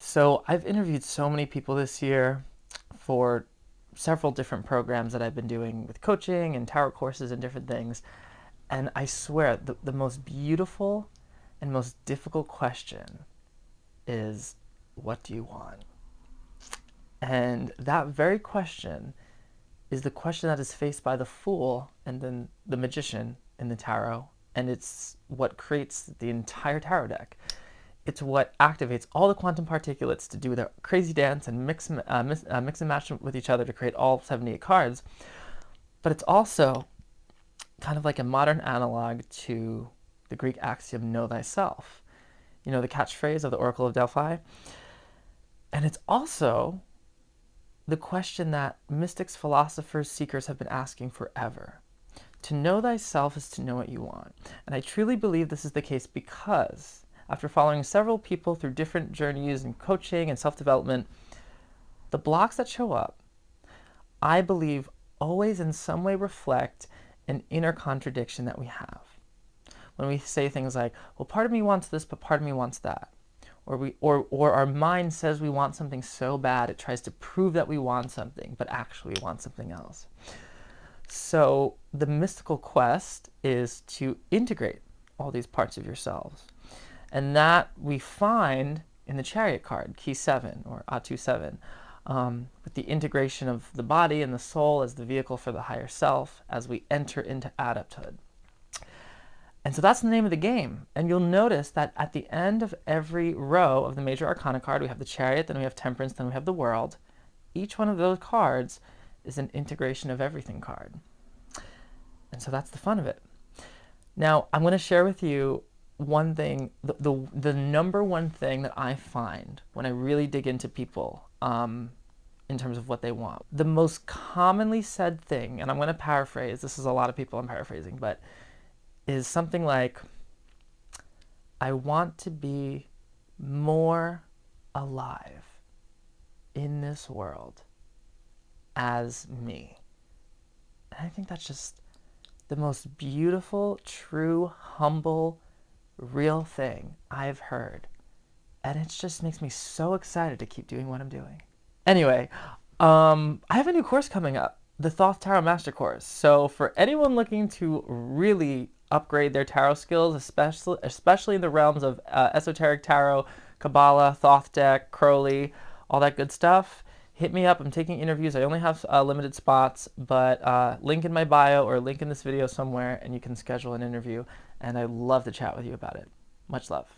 So I've interviewed so many people this year for several different programs that I've been doing with coaching and tarot courses and different things. And I swear, the most beautiful and most difficult question is, what do you want? And that very question is the question that is faced by the fool and then the magician in the tarot. And it's what creates the entire tarot deck. It's what activates all the quantum particulates to do their crazy dance and mix and match with each other to create all 78 cards. But it's also kind of like a modern analog to the Greek axiom, know thyself. You know, the catchphrase of the Oracle of Delphi. And it's also the question that mystics, philosophers, seekers have been asking forever. To know thyself is to know what you want. And I truly believe this is the case because after following several people through different journeys in coaching and self-development, the blocks that show up, I believe, always in some way reflect an inner contradiction that we have. When we say things like, well, part of me wants this, but part of me wants that. Or our mind says we want something so bad, it tries to prove that we want something, but actually we want something else. So the mystical quest is to integrate all these parts of yourselves. And that we find in the Chariot card, Key 7, or Atu 7, with the integration of the body and the soul as the vehicle for the higher self as we enter into adulthood. And so that's the name of the game. And you'll notice that at the end of every row of the major arcana card, we have the Chariot, then we have Temperance, then we have the World. Each one of those cards is an integration of everything card. And so that's the fun of it. Now, I'm going to share with you one thing, the number one thing that I find when I really dig into people in terms of what they want. The most commonly said thing, and I'm going to paraphrase, this is a lot of people I'm paraphrasing, but is something like, I want to be more alive in this world as me. And I think that's just the most beautiful, true, humble, real thing I've heard. And it just makes me so excited to keep doing what I'm doing. Anyway, I have a new course coming up, the Thoth Tarot Master Course. So for anyone looking to really upgrade their tarot skills, especially in the realms of esoteric tarot, Kabbalah, Thoth deck, Crowley, all that good stuff, hit me up. I'm taking interviews. I only have limited spots, but link in my bio or link in this video somewhere, and you can schedule an interview. And I'd love to chat with you about it. Much love.